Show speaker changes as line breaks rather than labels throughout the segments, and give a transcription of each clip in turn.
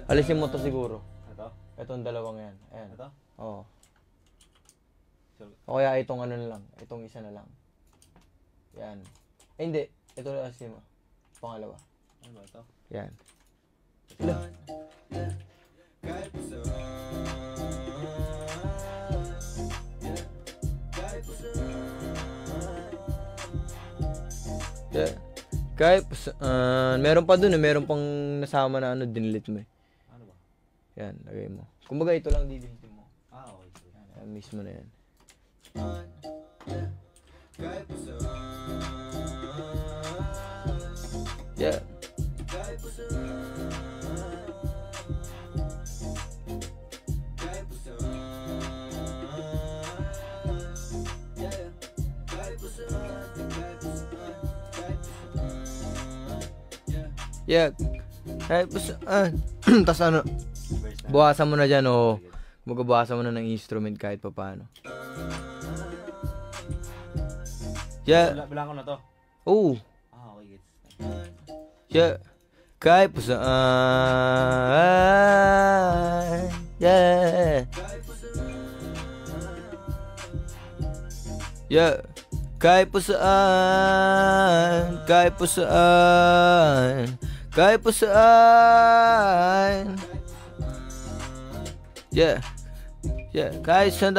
Alisin mo to siguro.
Ito?
Itong dalawang yan. Ayan.
Ito?
Oo. O kaya itong ano na lang. Itong isa na lang. Yan. Eh, hindi. Ito na alisin mo. Pangalawa.
Ano ba ito?
Yan. Yeah. Kahit meron pa dun eh, meron pang nasama na ano, dinilit mo eh.
Ano ba?
Yan, lagay mo. Kumbaga ito lang didilitin mo.
Ah, okay.
Yan, mismo na yan. Yeah. Yeah. Kahit tas ano, buwasan mo na dyan o magbabawasan mo na ng instrument kahit pa paano. Yeah.
Bilang ko na to.
Oh.
Ah, okay, gets.
Yeah. Kahit pa saan. Yeah. Yeah. Kahit pa saan. Kahit pa saan. Kahit pa saan. Yeah. Yeah. Kahit saan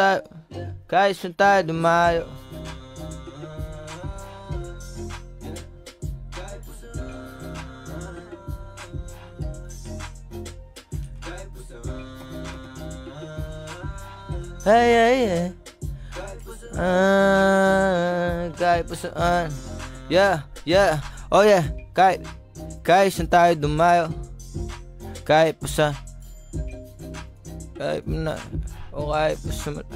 tayo dumayo. Hey, hey, hey. Kahit pa saan. Yeah, yeah. Oh yeah. Kahit saan tayo dumayo. Kahit pa saan. Kahit na. O kahit pa saan.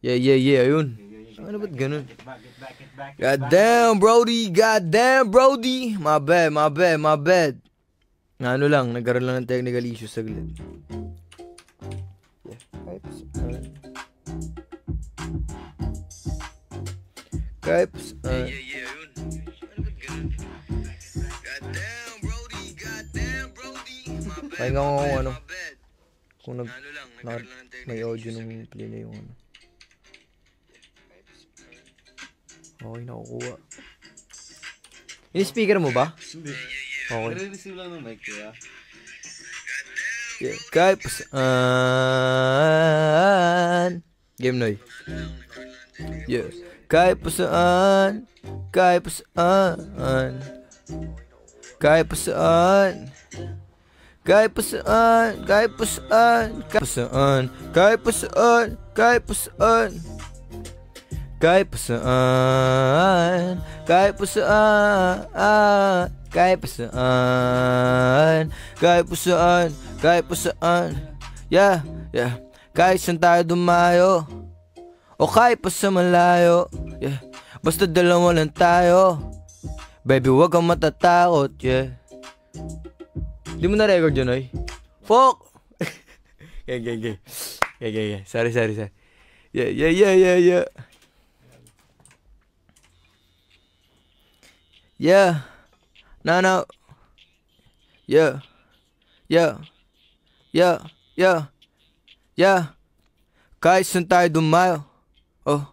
Yeah, ayun. Ano ba't ganun?
Get back.
Goddamn, Brody. My bad. Ano lang, nagkaroon lang ng technical issues saglit. Yeah, kahit pa saan. Kahit pa saan. Yeah, ayun. Ano ba't ganun? Goddamn, Brody. My bad. Pahinga ko kung ano. Kung may audio nung play na yung ano. Okay, nakukuha. Yung speaker mo ba?
Hindi.
Okay.
Nare-receive lang ng mic kaya.
Yeah. Kahit pa saan. Game Noy. Yeah. Kahit pa saan, kahit pa saan, kahit pa saan, kahit pa saan, kahit pa saan, kahit pa saan, kahit pa saan, kahit pa saan, kahit pa saan, kahit pa saan, kahit pa saan, kahit pa saan, kahit pa saan, yeah, yeah, kahit saan tayo dumayo, o kahit pa sa malayo, yeah, basta dalawa lang tayo, baby wag kang matatakot, yeah. Di mo na-record yun, oy? Fuck! Okay. Sorry. Yeah. Yeah. No. Yeah. Kahit saan tayo dumayo. Oh.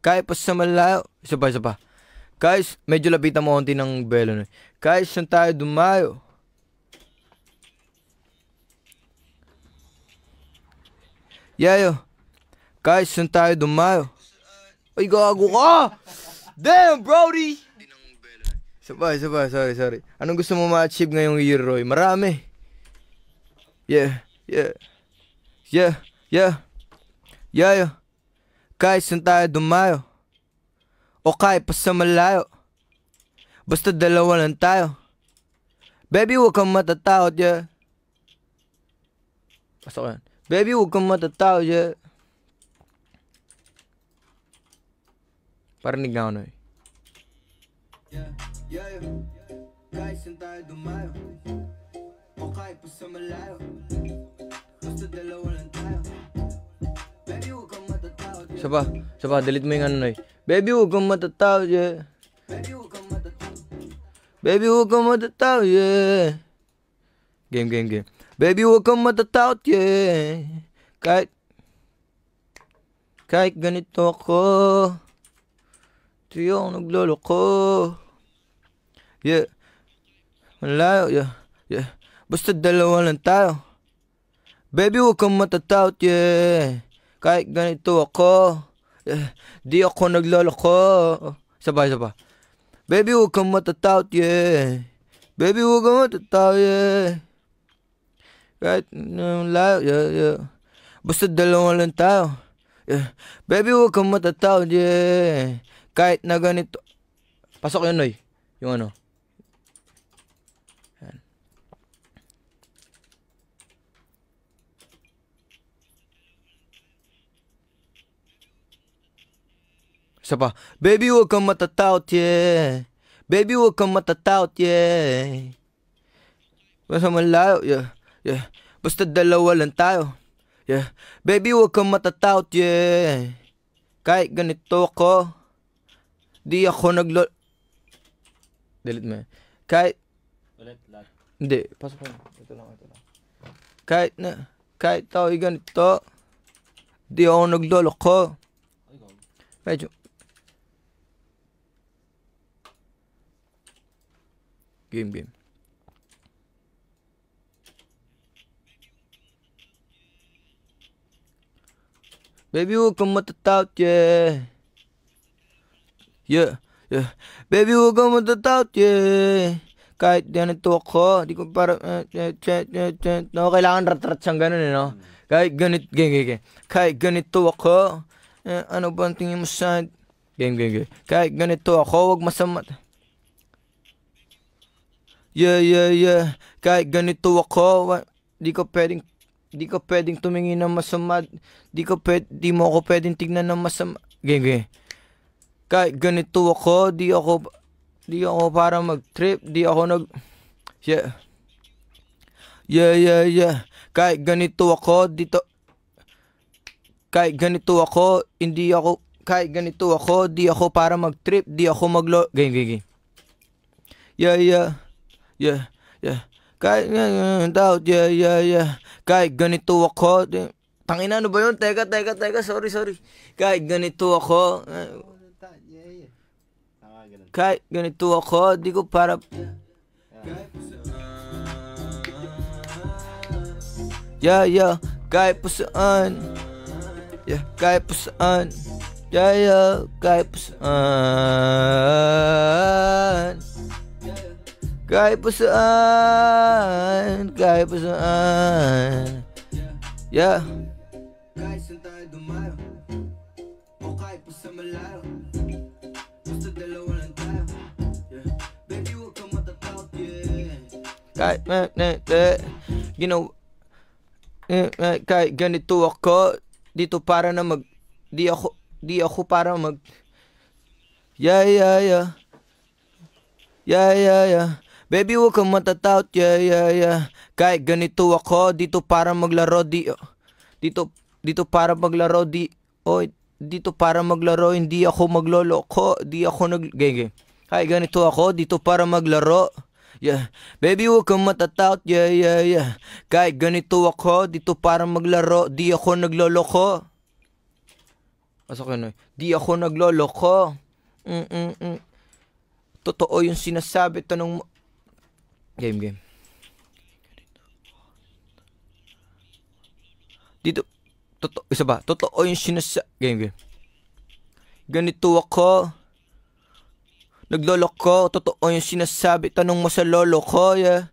Kahit pa sa malayo. Isa pa. Kahit, medyo lapitan mo konti ng belo. Kahit saan tayo dumayo. Yeah. Kahit saan tayo dumayo. Ay, gago ka! Damn, Brody! Sabay, sorry. Anong gusto mo ma-achieve ngayong year, Roy? Marami. Yeah. Kahit saan tayo dumayo. O kahit pa sa malayo. Basta dalawa lang tayo. Baby, huwag kang matatakot, yeah. Pasok yan. Baby, huwag kang matatakot, yeah. Parinig na ako, Noy. Yeah. Kahit saan tayo dumayo. O kahit pa sa malayo. Basta dalawa lang tayo. Baby, huwag kang matatakot, yeah. Saba, delete mo yung ano, Noy. Baby, huwag kang matatakot, yeah. Baby, huwag kang matatakot, yeah. Game. Baby, huwag kang matatakot, yeah. Kahit ganito ako. Ito yung nagloloko. Yeah. Malayo, yeah. Basta dalawa lang tayo. Baby, huwag kang matatakot, yeah. Kahit ganito ako. Yeah. Di ako nagloloko. Sabay. Baby, huwag kang matatakot, yeah. Baby, huwag kang matatakot, yeah. Kahit malayo, yeah. Basta dalawa lang tayo. Yeah. Baby, huwag kang matatakot, yeah. Kahit na ganito. Pasok yun, Noy. Yung ano. Yan. Isa pa. Baby, huwag kang matatakot, yeah. Baby, huwag kang matatakot, yeah. Basta malayo, yeah. Basta dalawa lang tayo. Yeah. Baby, huwag kang matatakot, yeah. Kahit ganito ako. Di ako delete mo. Kahit hindi, pasok mo. Ito lang. Kahit ako'y ganito. Di ako nagloloko. Medyo game. Baby, huwag kang matatakot, yeah. Yeah. Baby, huwag kang matatakot, yeah. Kahit ganito ako, di ko para, no, kailangan rat-rat siyang ganun, no? Kahit ganito, game. Kahit ganito ako, ano ba ang tingin mo sa, game. Kahit ganito ako, huwag masama. Yeah. Kahit ganito ako, di ko pwedeng tumingin ng masama. Di mo ako pwedeng tignan ng masama. Game. Kahit ganito ako, di ako para mag-trip, di ako Yeah. Kahit ganito ako, di ako para mag-trip, di ako game. Yeah. Kahit doubt, yeah. Kahit ganito ako, tangina, ano ba yun? Teka, sorry. Kahit ganito ako, kahit ganito ako, di ko para. Yeah. Kahit pa saan. Yeah, kahit pa saan. Yeah, kahit pa saan. Kahit pa saan. Kahit pa saan. Yeah. Kahit saan tayo dumayo, o kahit pa sa malayo, basta dalawa lang tayo. Yeah. Baby, huwag kang matatakot, yeah. Kahit kahit ganito ako dito para na di ako para yeah. Baby, huwag kang matatakot, yeah. Kahit ganito ako dito para maglaro, dito para maglaro, dito para maglaro, hindi ako magloloko, di ako gege. Kahit ganito ako dito para maglaro. Yeah, baby, huwag kang matatakot, yeah. Kahit ganito ako dito para maglaro, di ako nagloloko. Di ako nagloloko. Totoo yung sinasabi, tanong mo. Game. Dito, isa ba? Totoo yung sinasabi. Game. Ganito ako. Nagloloko, totoo yung sinasabi, tanong mo sa lolo ko, yeah.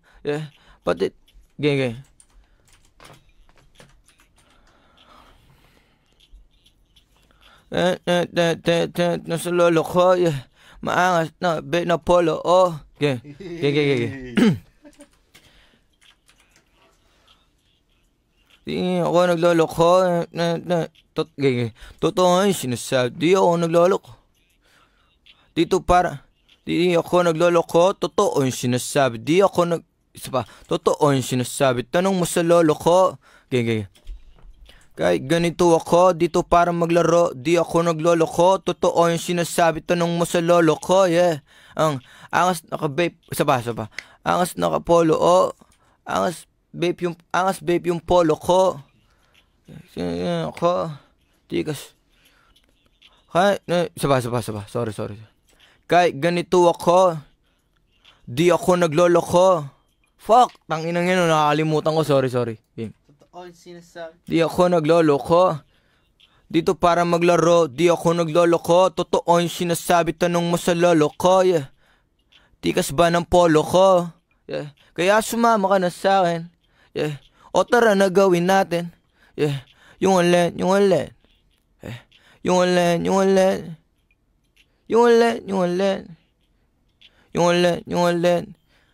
Pati, game. Nasa lolo ko, yeah. Maangas na, na polo, oh. Game. Di ako nagloloko, totoo yung sinasabi, di ako nagloloko. Di ako nagloloko, totoo yung sinasabi. Totoo yung sinasabi, tanong mo sa lolo ko. Kahit ganito ako, dito para maglaro, di ako nagloloko, totoo yung sinasabi, tanong mo sa lolo ko, yeah. Ang angas naka-vape, isa pa. Angas naka-polo, oh. Angas vape yung polo ko. Tikas. Isa pa. Sorry. Kahit ganito ako, di ako nagloloko. Fuck, tanginang yun, nakakalimutan ko, sorry. Di ako nagloloko. Dito para maglaro, di ako nagloloko. Totoo yung sinasabi, tanong mo sa lolo ko, yeah. Tikas ba ng polo ko? Yeah. Kaya sumama ka na sa akin, yeah. O tara na gawin natin, yeah. Yung alin.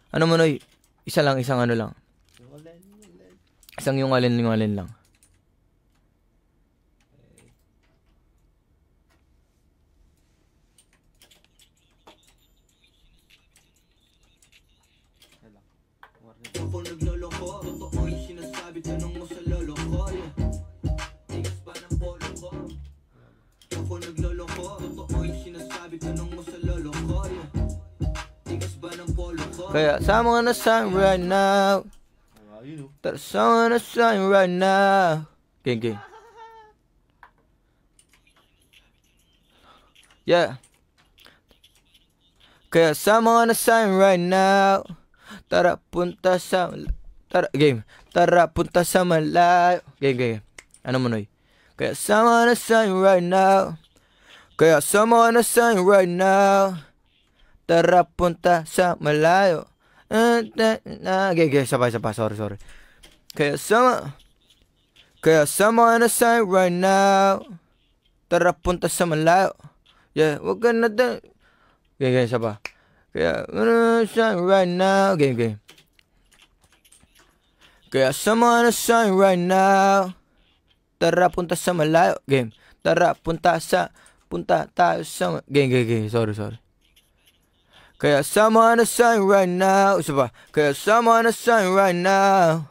Ano mo, Noy? Isang ano lang. Isang yung alin lang. Ako nagloloko, totoo yung sinasabi, tanong mo sa lolo ko, yeah. Tigas pa ng polo ko. Ako nagloloko, totoo yung sinasabi, tanong mo sa lolo ko, yeah. Tigas ba ng polo ko? Kaya sama na sign right now. Sama na sign right now. Gang. Yeah. Kaya sama na sign right now. Tara punta sa malayo. Game. Ano mo, Noy? Kaya sama na sign right now. Tara punta sa malayo. Sabay. Sorry. Kaya sama na sign right now. Tara punta sa malayo. Yeah, wag ka na din. Sabay. Kaya sign right now. Game. Kaya sama na sign right now. Tara punta sa malayo. Game. Tara punta tayo sa game. Sorry. Kaya sama na sign right now. Isa pa. Kaya sama na sign right now.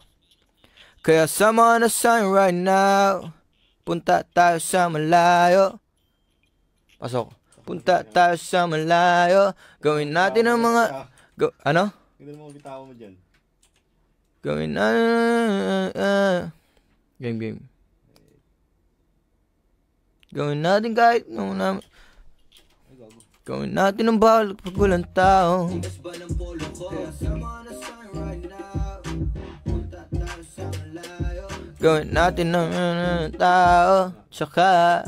Punta tayo sa malayo. Pasok. Punta tayo sa malayo. Gawin natin ang mga... Ano?
Gawin mo bitawan mo dyan.
Gawin natin... Game. Gawin natin kahit... Gawin natin ang bawal pag walang tao. Gawin natin ng tao. Tsaka...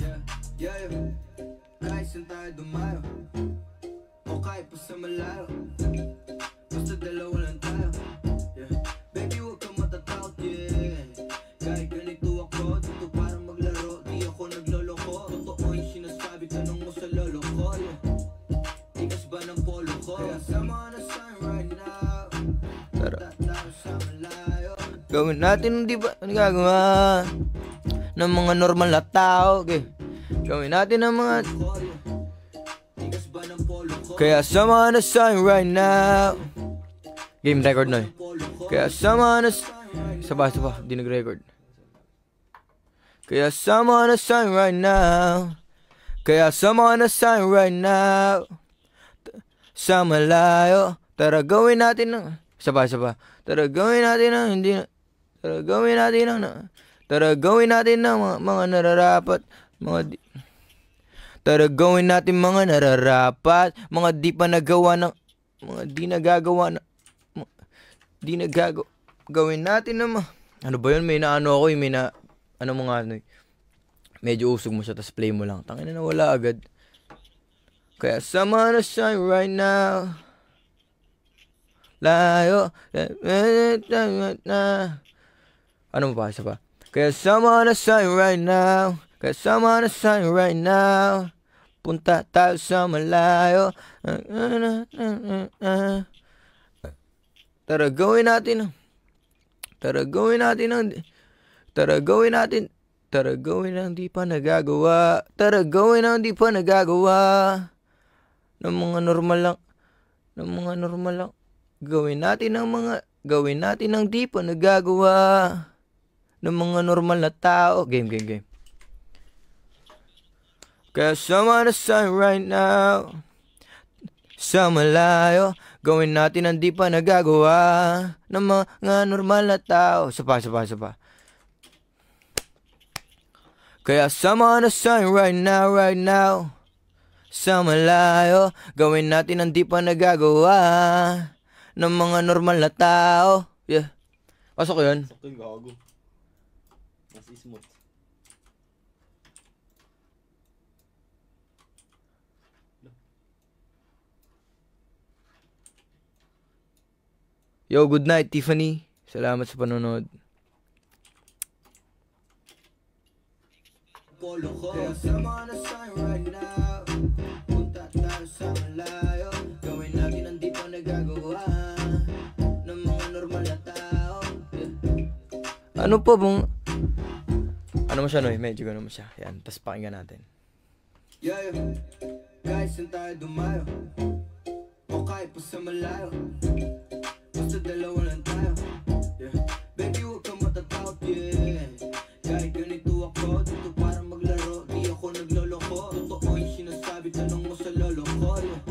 Tara. Gawin natin, di ba? Ano gagawa ng mga normal na tao? Okay. Gawin natin ng mga... Kaya sama na sa'yo right now. Game record na eh. Kaya sama na... Saba, di nag-record. Kaya sama na sa'yo right now. Kaya sama na sa'yo right now. Sa malayo. Tara gawin natin ng... Saba. Tara gawin natin ng hindi na... Tara gawin natin ng... Tara gawin natin ng mga nararapat. Tara gawin natin mga nararapat. Mga di pa nagawa ng... Mga di nagagawa na... Di nagagawa... Gawin natin naman. Ano ba yun? May naano ako may na... Ano mo nga ano medyo usog mo siya tas play mo lang. Tangina na wala agad. Kaya sama na sa'yo right now. Layo. Ano mo pa? Isa pa. Kaya sama na sa'yo right now. Kaya sama na sa'yo right now. Punta tayo sa malayo. Tara gawin natin. Tara gawin natin. Tara gawin natin. Tara gawin ang di pa nagagawa. Tara gawin ang di pa nagagawa. Ng mga normal lang. Ng mga normal lang. Gawin natin ang mga... Gawin natin ang di pa nagagawa. Ng mga normal na tao. Game. Kaya sama na sa'yo right now. Sa malayo. Gawin natin ang di pa nagagawa. Ng mga normal na tao. Sapa. Kaya sama na sa'yo right now. Sa malayo. Gawin natin ang di pa nagagawa. Ng mga normal na tao. Yeah. Pasok yun.
Pasok yun, gago. Mas smooth.
Yo, good night, Tiffany. Salamat sa panonood. Kaya sama na sa'yo right now. Punta tayo sa malayo. Gawin natin ang di pa nagagawa. Ng mga normal na tao. Ano po bang... Ano mo siya, Noy? Medyo gano'n mo siya. Yan, tas pakinggan natin. Yeah. Guys, saan tayo dumayo? O kahit pa sa malayo. Basta dalawa lang tayo. Yeah. Baby, huwag kang matatakot, yeah. Kahit ganito ako, dito para maglaro. Di ako nagloloko. Totoo yung sinasabi, tanong mo sa lolo ko, yeah.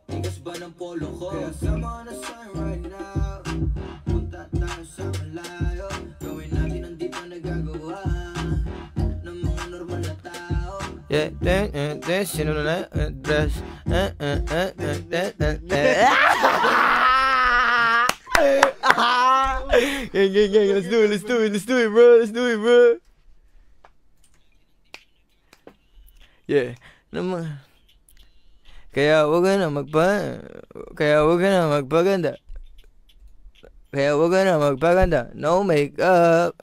Tigas ba ng polo ko? Kaya sama na sa'yo right now. Punta tayo sa malayo. Gawin natin ang di pa nagagawa. Ng mga normal na tao. Yeah, sino na dress. Gang, let's do it, bro. Yeah, naman. Kaya wag ka na magpaganda. No makeup.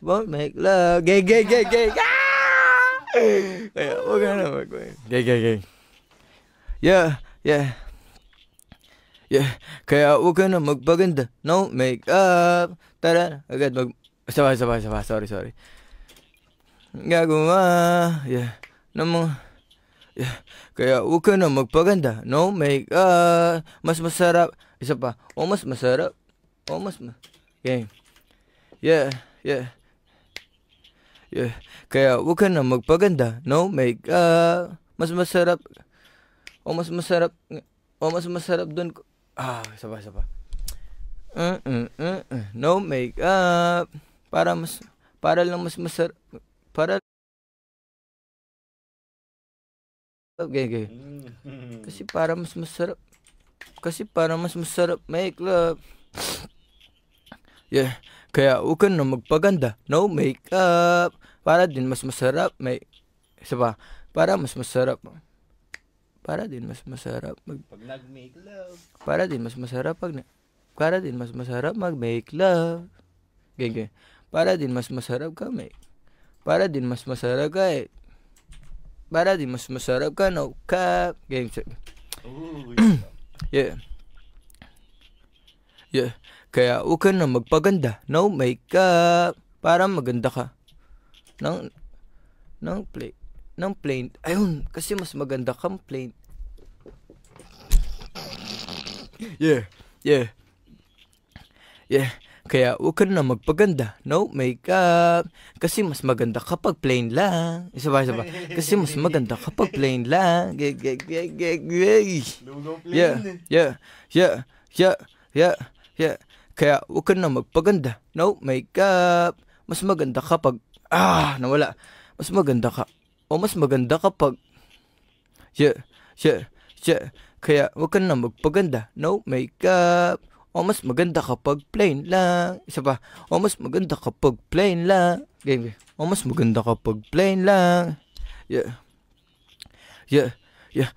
Won't make love. Gang. Kaya wag ka na magpaganda. Gang. Yeah. Kaya wag ka na magpaganda. No makeup. Tara, agad Sawa. Sorry. Gagawa. Yeah. Kaya wag ka na magpaganda. No makeup. Mas masarap. Isa pa. Mas masarap. Game. Yeah. Kaya wag ka na magpaganda. No makeup. Mas masarap. Mas masarap dun. Isa pa. No makeup. Para lang mas masarap. Okay. Kasi para mas masarap make love. Yeah. Kaya wag ka na magpaganda. No makeup. Para din mas masarap isa pa. Para din mas masarap
Pag nag-make love.
Para din mas masarap mag-make love. Gang. Para din mas masarap ka Para din mas masarap ka no cap. Gang. Yeah.
Yeah, kaya huwag ka na magpaganda. No makeup. Para maganda ka. Ng plain. Ayun, kasi mas maganda kang plain. Yeah. Kaya huwag ka na magpaganda. No makeup. Kasi mas maganda kapag plain lang. Isa ba? Kasi mas maganda kapag plain lang. Yeah. Kaya huwag ka na magpaganda. No makeup. Mas maganda kapag nawala. Mas maganda ka. O mas maganda kapag Yeah. Kaya huwag ka na magpaganda. No makeup. O mas maganda kapag plain lang. Isa pa. O mas maganda kapag plain lang. O mas maganda kapag plain lang. Yeah.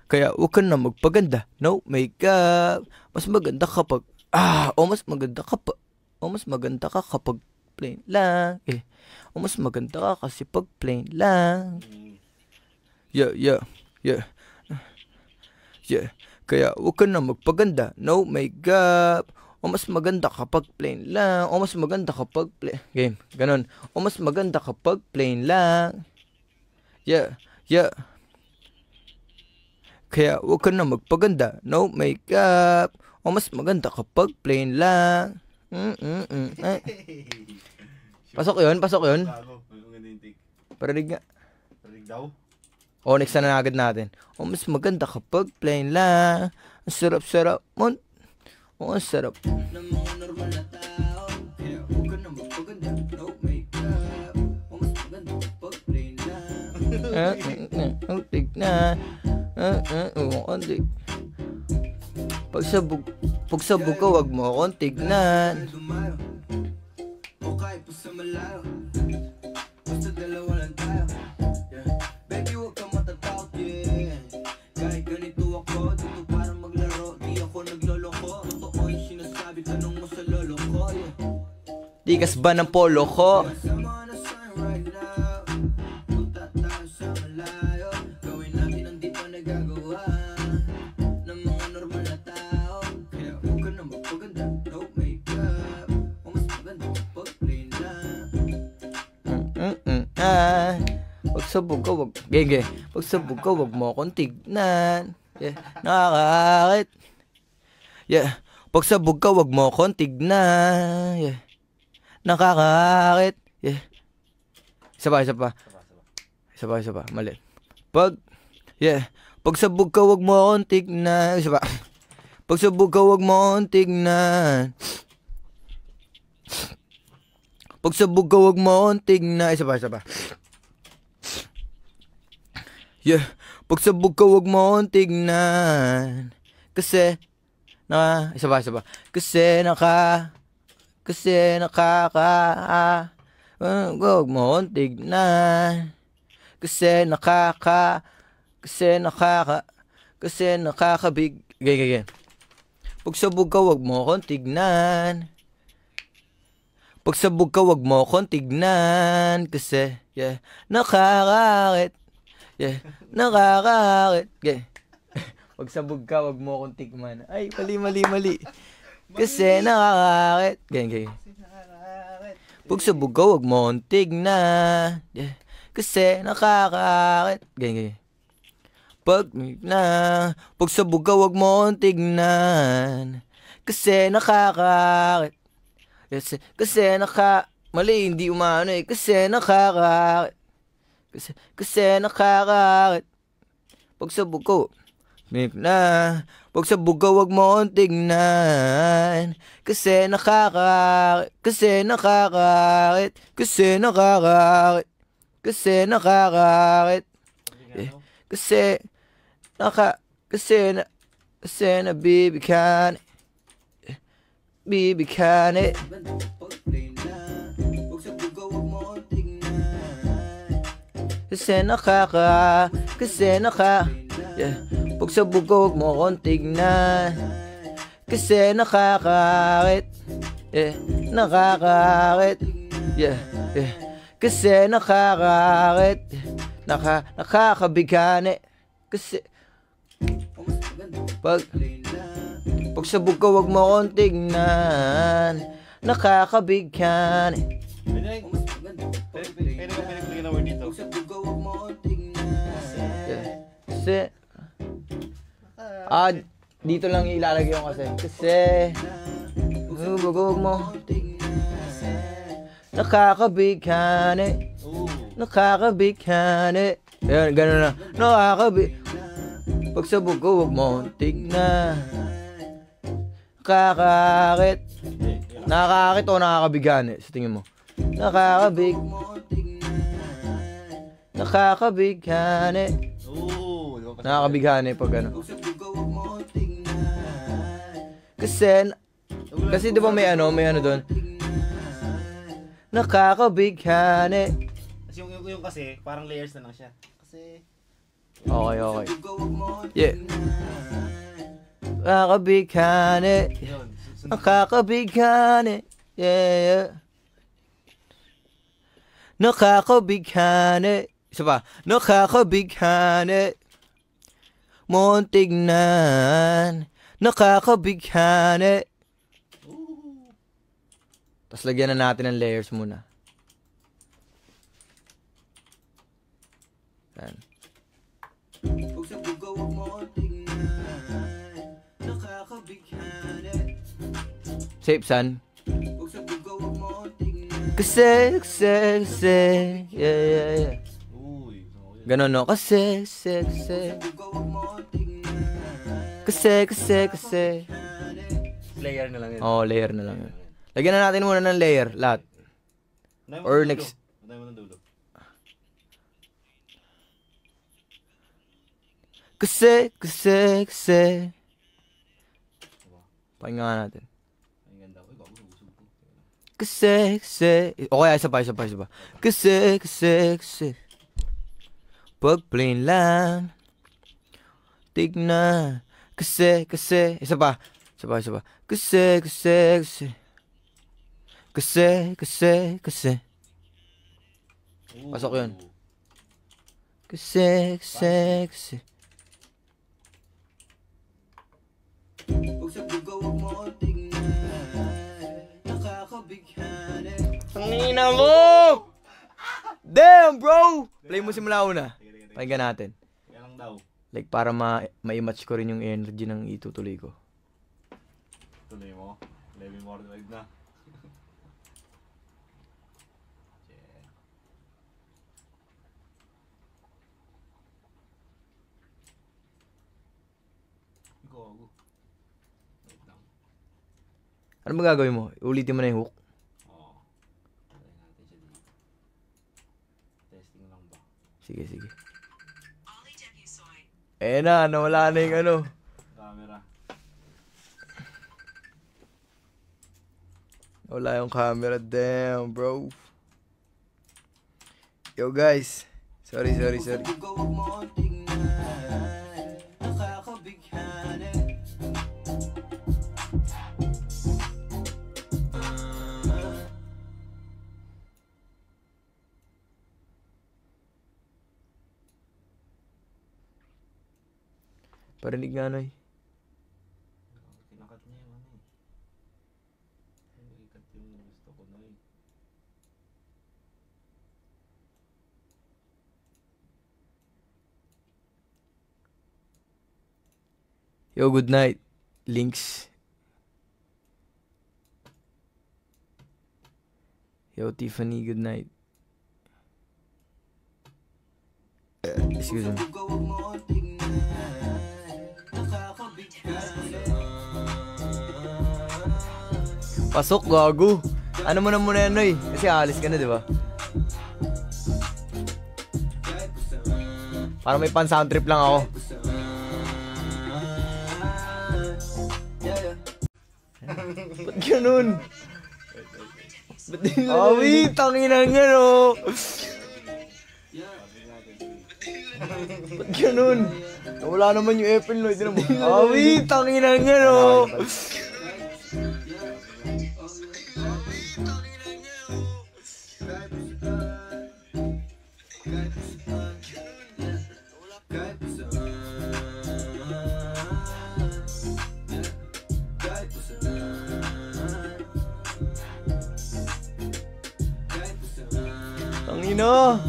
Kaya huwag ka na magpaganda. No makeup. Mas maganda kapag o mas maganda ka kapag plain lang. O mas maganda ka kasi pag plain lang. Yeah. Kaya huwag ka na magpaganda. No makeup. O mas maganda kapag plain lang. O mas maganda kapag plain. Ganon. O mas maganda kapag plain lang. Yeah. Kaya huwag ka na magpaganda. No makeup. O mas maganda kapag plain lang. Pasok yun. Parinig nga.
Parinig daw.
O next na agad natin. O mas maganda kapag plain lang. Ang sarap mo. O ang sarap ng mga normal na tao. Kaya huwag ka na magpaganda. No makeup. O mas maganda kapag plain lang. Ang tignan. Konti. Pagsabog ka, wag mo akong tignan. O kahit pa sa malayo. Basta dalawa lang tayo. Baby, huwag ka matatakot, yeah. Kahit ganito ako, dito para maglaro. Di ako nagloloko. Totoo yung sinasabi, tanong mo sa lolo ko, yeah. Tikas ba ng polo ko? Pagsabog ka, pagsabog ka, wag mo akong tignan. Yeah, nakakakit. Yeah, pagsabog ka, wag mo akong tignan. Yeah, nakakakit. Yeah. Isa pa. Mali. Pagsabog ka, wag mo akong tignan. Isa pa. Pagsabog ka, wag mo akong tignan. Pagsabog ka, wag mo akong tignan. Isa pa. Yeah, pagsabog ka, wag mo akong tignan. Kasi isa pa. Wag mo akong tignan. Kasi nakakabig. Ganyan. Pagsabog ka, wag mo akong tignan. Pagsabog ka, wag mo akong tignan. Kasi, nakakakit. Nakakakit. Pagsabog ka, wag mo akong tignan. Ay, mali. Kasi nakakakit. Ganyan. Pagsabog ka, wag mo akong tignan. Kasi nakakakit. Ganyan. Pagsabog ka, wag mo akong tignan. Kasi nakakakit. Kasi mali, hindi umano eh. Kasi nakakakit. Kasi nakakakit. Pagsabog ko, pagsabog ka, wag mo akong tignan. Kasi nakakakit. Kasi nakakakit. Kasi nabibikan. Pagsabog ka, wag mo akong tignan. Kasi nakakakit. Nakakakit. Kasi nakakakit. Nakakabigane. Kasi Pagsabog ka wag mo akong tignan. Nakakabigyan.
Pwede ka pinagpiligan ng word dito.
Kasi dito lang ilalagay yung kasi. Kasi bugog mo nakakabighani. Nakakabighani. Ayan, gano'n na. Pagsabog ko, huwag mo tignan. Nakakakit. Nakakakit o nakakabighani? Sa tingin mo? Nakakabighani. Nakakabighani pag ano. Kasi di ba may ano doon? Nakakabighani.
Kasi yung kasi, parang layers na lang siya. Kasi...
Okay. Yeah. Nakakabighani. Nakakabighani. Yeah. Nakakabighani. Isa pa. Nakakabighani. Mong tignan. Nakakabighani. Tapos lagyan na natin ng layers muna. Yan. Safe, son. Kasi. Yeah. Ganon, no? Kasi.
Layer na lang yun.
Oo, layer na lang yun. Lagyan na natin muna ng layer, lahat. Or next.
Patay mo ng dulo.
Kasi. Pakinggan nga natin.
Ang ganda. Uy, bago nabusog ko.
Kasi. Okay, isa pa. Kasi. Pag plain lang. Tignan. Kasi. Isa pa. Kasi. Pasok yun. Kasi. Ang ina mo! Damn, bro! Play mo simula una. Pakinggan natin.
Kaya lang daw.
Like, para ma-match ko rin yung energy ng itutuloy ko.
Tuloy mo. Level more live na. Go. Wait lang.
Ano ba gagawin mo? Ulitin mo na yung hook?
Oo. Try natin siya dito. Testing lang ba?
Sige. Nawala na yung ano.
Camera.
Wala yung camera. Damn, bro. Yo, guys. Sorry. Parinig nga, Noy.
Kinakat niya yung ano eh. Ikat yung gusto ko na eh.
Yo, good night. Links. Yo, Tiffany, good night. Excuse me. Pasok, gago. Ano mo na muna yan, Noy? Kasi aalis ka na, di ba? Para may pan-sound trip lang ako. Ba't ganun? Awi, tanginang yan, oh. Ba't ganun? Wala naman yung Apple, Noy. Awi, tanginang yan, oh. no!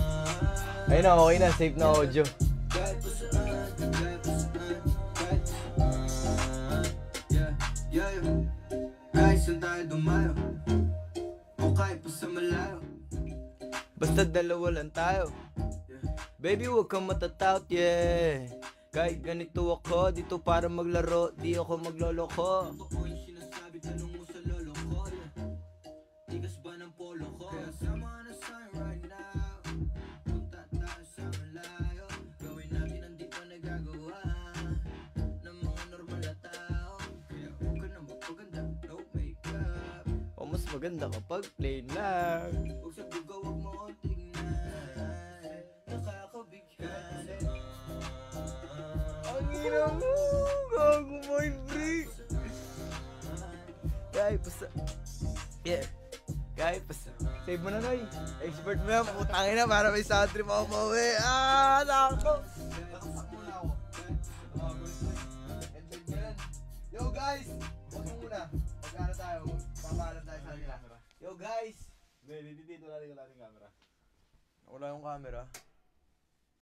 Ayun na, okay na. Safe na audio. Basta dalawa lang tayo. Baby, huwag kang matatout, yeah. Kahit ganito ako, dito para maglaro, di ako magloloko. Totoo yung sinasabi, tanong mo sa lolo ko, yeah. Tigas ba ng polo ko? Kaya sama na sa'yo right now. Punta tayo sa malayo. Gawin natin ang di pa nagagawa ng mga normal na tao. Kaya huwag ka na magpaganda, no makeup. O mas maganda kapag plain lang. Huwag sa bugaw, huwag mo akong tignan. Nakakabigyan. Ang ina mo! Gago mo yung freak! Guy, basta... Yeah. Guy, basta... Save mo na, Noy. Expert mo yan. Putangin na para may sound trip ako mauwi. Nakako! Nakasak muna ako. Yo, guys! Huwag mo muna. Magkano tayo? Papahalan tayo sa kanila. Yo, guys!
Hindi, dito natin yung camera.
Wala yung camera.